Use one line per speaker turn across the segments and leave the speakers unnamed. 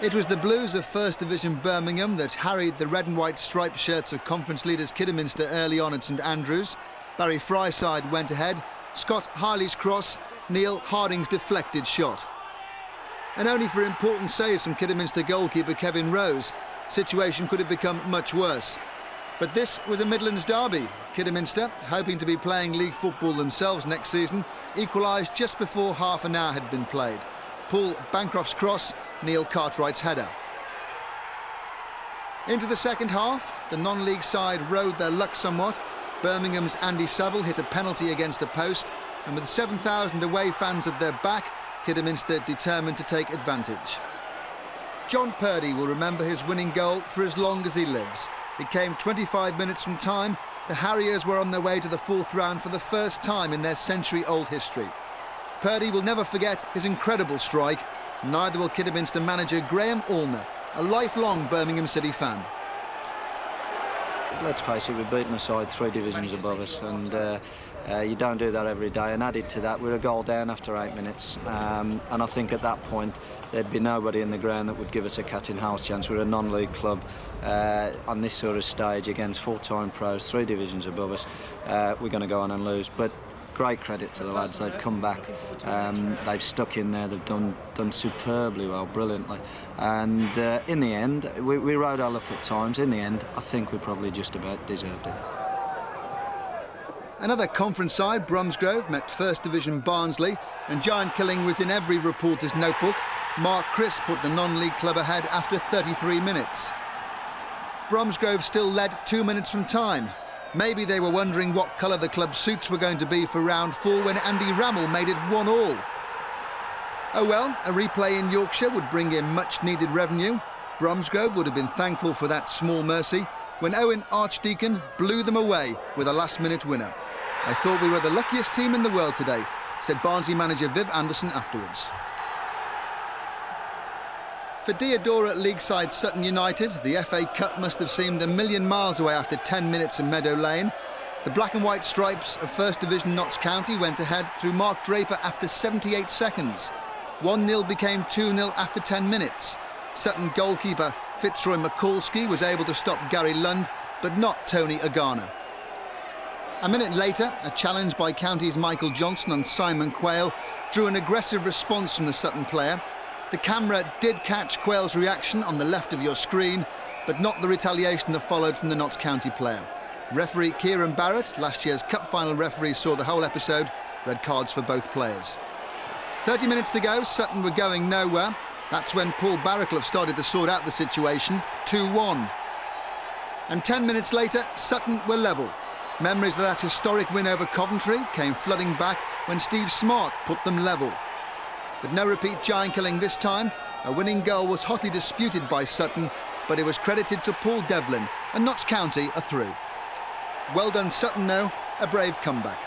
It was the Blues of First Division Birmingham that harried the red and white striped shirts of conference leaders Kidderminster early on at St Andrews. Barry Fry's side went ahead. Scott Harley's cross, Neil Harding's deflected shot. And only for important saves from Kidderminster goalkeeper Kevin Rose, the situation could have become much worse. But this was a Midlands derby. Kidderminster, hoping to be playing league football themselves next season, equalised just before half an hour had been played. Paul Bancroft's cross, Neil Cartwright's header. Into the second half, the non-league side rode their luck somewhat. Birmingham's Andy Saville hit a penalty against the post, and with 7,000 away fans at their back, Kidderminster determined to take advantage. John Purdy will remember his winning goal for as long as he lives. It came 25 minutes from time. The Harriers were on their way to the fourth round for the first time in their century-old history. Purdy will never forget his incredible strike. Neither will Kidderminster manager Graham Allner, a lifelong Birmingham City fan.
Let's face it, we've beaten a side 3 divisions above us, and you don't do that every day. And added to that, we're a goal down after 8 minutes, and I think at that point there'd be nobody in the ground that would give us a cat-in-house chance. We're a non-league club on this sort of stage against full-time pros, 3 divisions above us. We're going to go on and lose, but great credit to the lads. They've come back, they've stuck in there, they've done superbly well, brilliantly, and in the end we rode our luck at times. In the end, I think we probably just about deserved it.
Another conference side, Bromsgrove, met First Division Barnsley, and giant killing was in every reporter's notebook. Mark Criss put the non-league club ahead after 33 minutes. Bromsgrove still led 2 minutes from time. Maybe they were wondering what colour the club's suits were going to be for round 4 when Andy Rammell made it 1-1. Oh well, a replay in Yorkshire would bring in much-needed revenue. Bromsgrove would have been thankful for that small mercy when Owen Archdeacon blew them away with a last-minute winner. "I thought we were the luckiest team in the world today," said Barnsley manager Viv Anderson afterwards. For Deodora league side Sutton United, the FA Cup must have seemed a million miles away after 10 minutes in Meadow Lane. The black and white stripes of First Division Notts County went ahead through Mark Draper after 78 seconds. 1-0 became 2-0 after 10 minutes. Sutton goalkeeper Fitzroy Mikulski was able to stop Gary Lund, but not Tony Agana. A minute later, a challenge by County's Michael Johnson on Simon Quayle drew an aggressive response from the Sutton player. The camera did catch Quayle's reaction on the left of your screen, but not the retaliation that followed from the Notts County player. Referee Kieran Barrett, last year's Cup final referee, saw the whole episode. Red cards for both players. 30 minutes to go, Sutton were going nowhere. That's when Paul Barraclough started to sort out the situation, 2-1. And 10 minutes later, Sutton were level. Memories of that historic win over Coventry came flooding back when Steve Smart put them level. But no repeat giant killing this time. A winning goal was hotly disputed by Sutton, but it was credited to Paul Devlin, and Notts County are through. Well done Sutton though, a brave comeback.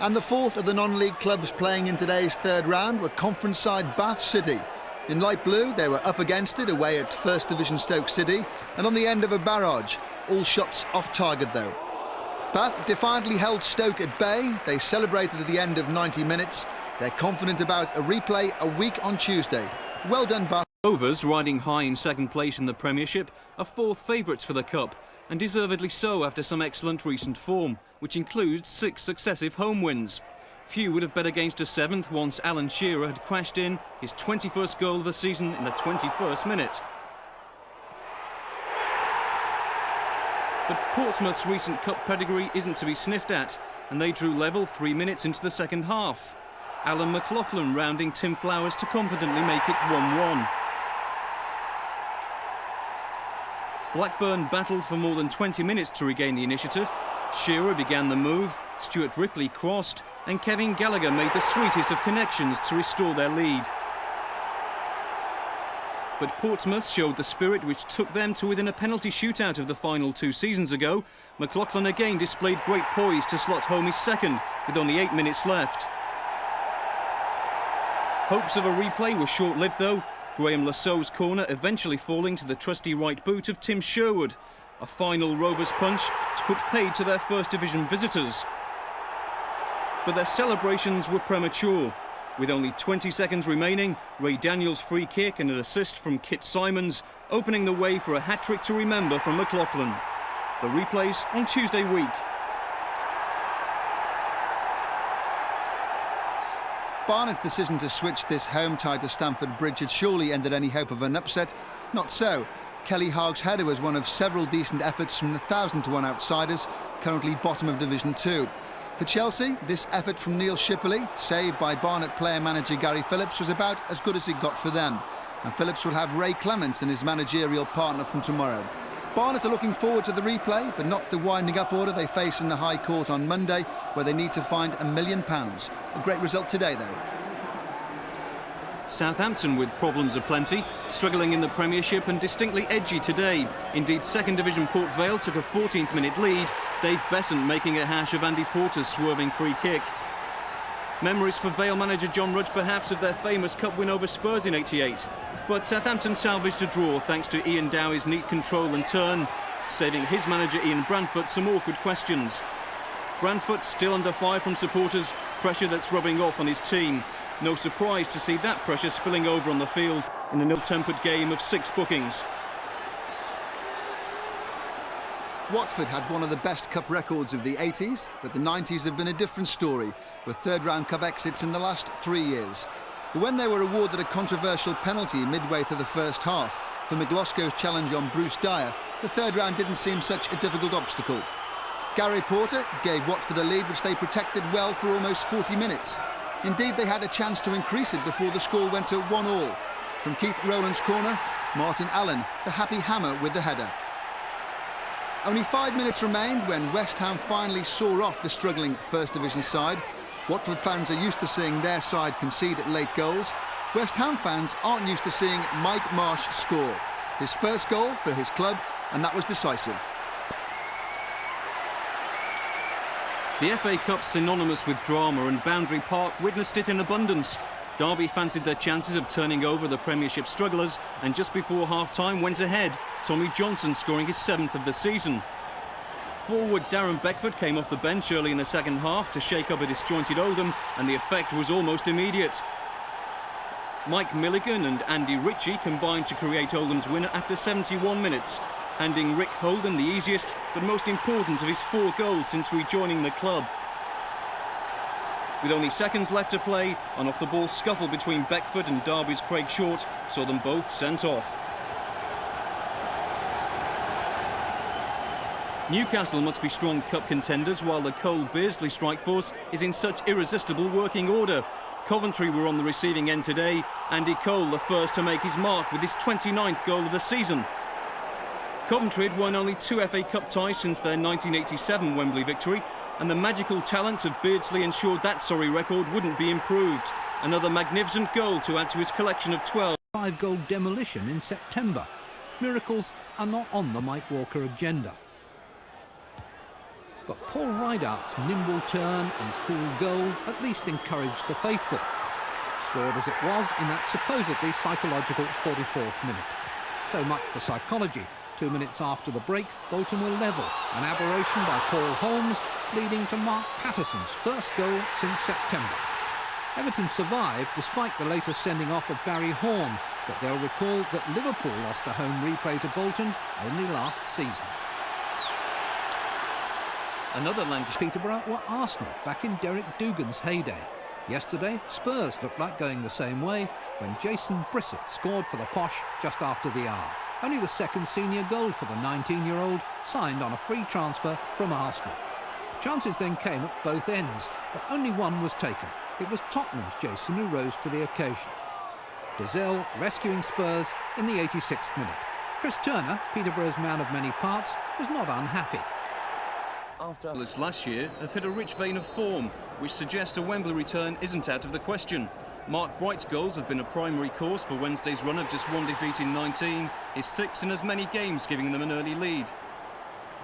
And the fourth of the non-league clubs playing in today's third round were conference side Bath City. In light blue, they were up against it away at First Division Stoke City, and on the end of a barrage, all shots off target though. Bath defiantly held Stoke at bay. They celebrated at the end of 90 minutes. They're confident about a replay a week on Tuesday. Well done, Bath.
Rovers, riding high in second place in the Premiership, are fourth favourites for the Cup, and deservedly so after some excellent recent form, which includes 6 successive home wins. Few would have bet against a 7th once Alan Shearer had crashed in his 21st goal of the season in the 21st minute. But Portsmouth's recent Cup pedigree isn't to be sniffed at, and they drew level 3 minutes into the second half. Alan McLaughlin rounding Tim Flowers to confidently make it 1-1. Blackburn battled for more than 20 minutes to regain the initiative. Shearer began the move, Stuart Ripley crossed, and Kevin Gallagher made the sweetest of connections to restore their lead. But Portsmouth showed the spirit which took them to within a penalty shootout of the final 2 seasons ago. McLaughlin again displayed great poise to slot home his second with only 8 minutes left. Hopes of a replay were short-lived though, Graham Lassau's corner eventually falling to the trusty right boot of Tim Sherwood. A final Rovers punch to put paid to their First Division visitors. But their celebrations were premature. With only 20 seconds remaining, Ray Daniels' free kick and an assist from Kit Simons, opening the way for a hat-trick to remember from McLaughlin. The replays on Tuesday week.
Barnet's decision to switch this home tie to Stamford Bridge had surely ended any hope of an upset. Not so. Kelly Haag's header was one of several decent efforts from the 1,000-to-1 outsiders, currently bottom of Division 2. For Chelsea, this effort from Neil Shipley, saved by Barnet player-manager Gary Phillips, was about as good as it got for them. And Phillips will have Ray Clements and his managerial partner from tomorrow. Barnet are looking forward to the replay, but not the winding-up order they face in the High Court on Monday, where they need to find £1 million. A great result today, though.
Southampton with problems aplenty, struggling in the Premiership and distinctly edgy today. Indeed, Second Division Port Vale took a 14th-minute lead, Dave Besant making a hash of Andy Porter's swerving free kick. Memories for Vale manager John Rudge perhaps of their famous cup win over Spurs in '88. But Southampton salvaged a draw thanks to Ian Dowie's neat control and turn, saving his manager Ian Brandfoot some awkward questions. Brandfoot still under fire from supporters, pressure that's rubbing off on his team. No surprise to see that pressure spilling over on the field in an ill-tempered game of 6 bookings.
Watford had one of the best cup records of the 80s, but the 90s have been a different story, with third-round cup exits in the last 3 years. But when they were awarded a controversial penalty midway through the first half for McGlasgow's challenge on Bruce Dyer, the third round didn't seem such a difficult obstacle. Gary Porter gave Watford the lead, which they protected well for almost 40 minutes. Indeed, they had a chance to increase it before the score went to 1-1. From Keith Rowland's corner, Martin Allen, the happy hammer with the header. Only 5 minutes remained when West Ham finally saw off the struggling First Division side. Watford fans are used to seeing their side concede at late goals. West Ham fans aren't used to seeing Mike Marsh score. His first goal for his club, and that was decisive.
The FA Cup, synonymous with drama, and Boundary Park witnessed it in abundance. Derby fancied their chances of turning over the Premiership strugglers and just before half-time went ahead, Tommy Johnson scoring his 7th of the season. Forward Darren Beckford came off the bench early in the second half to shake up a disjointed Oldham, and the effect was almost immediate. Mike Milligan and Andy Ritchie combined to create Oldham's winner after 71 minutes, handing Rick Holden the easiest but most important of his 4 goals since rejoining the club. With only seconds left to play, an off-the-ball scuffle between Beckford and Derby's Craig Short saw them both sent off. Newcastle must be strong cup contenders, while the Cole Beardsley strike force is in such irresistible working order. Coventry were on the receiving end today. Andy Cole the first to make his mark with his 29th goal of the season. Coventry had won only 2 FA Cup ties since their 1987 Wembley victory, and the magical talent of Beardsley ensured that sorry record wouldn't be improved. Another magnificent goal to add to his collection of 12.
5-goal demolition in September. Miracles are not on the Mike Walker agenda. But Paul Rideout's nimble turn and cool goal at least encouraged the faithful. Scored as it was in that supposedly psychological 44th minute. So much for psychology. 2 minutes after the break, Bolton were level. An aberration by Paul Holmes, leading to Mark Patterson's first goal since September. Everton survived despite the later sending off of Barry Horn, but they'll recall that Liverpool lost a home replay to Bolton only last season.
Another Lancashire.
Peterborough were Arsenal back in Derek Dugan's heyday. Yesterday, Spurs looked like going the same way when Jason Brissett scored for the Posh just after the hour. Only the second senior goal for the 19-year-old, signed on a free transfer from Arsenal. Chances then came at both ends, but only one was taken. It was Tottenham's Jason who rose to the occasion. Dazelle rescuing Spurs in the 86th minute. Chris Turner, Peterborough's man of many parts, was not unhappy.
After last year have hit a rich vein of form, which suggests a Wembley return isn't out of the question. Mark Bright's goals have been a primary cause for Wednesday's run of just 1 defeat in 19, his 6th in as many games, giving them an early lead.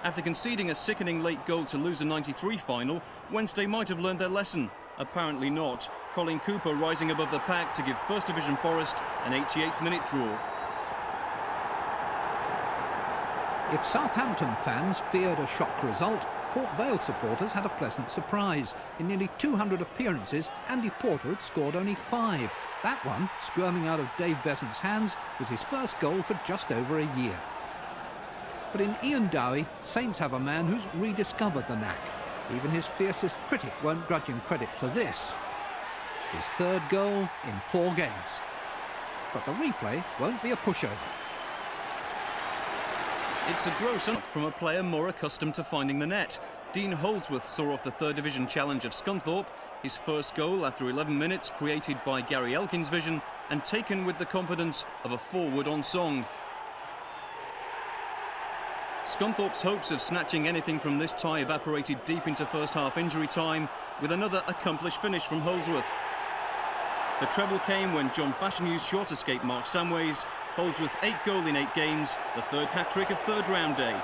After conceding a sickening late goal to lose a 93 final, Wednesday might have learned their lesson. Apparently not. Colin Cooper rising above the pack to give First Division Forest an 88th minute draw.
If Southampton fans feared a shock result, Port Vale supporters had a pleasant surprise. In nearly 200 appearances, Andy Porter had scored only 5. That one, squirming out of Dave Besant's hands, was his first goal for just over a year. But in Ian Dowie, Saints have a man who's rediscovered the knack. Even his fiercest critic won't grudge him credit for this. His 3rd goal in 4 games. But the replay won't be a pushover.
It's a gross knock from a player more accustomed to finding the net. Dean Holdsworth saw off the 3rd Division challenge of Scunthorpe, his first goal after 11 minutes created by Gary Elkin's vision and taken with the confidence of a forward on song. Scunthorpe's hopes of snatching anything from this tie evaporated deep into first half injury time with another accomplished finish from Holdsworth. The treble came when John Fashionu's short escape Mark Samways, Holdsworth's 8th goal in 8 games, the 3rd hat-trick of 3rd round day.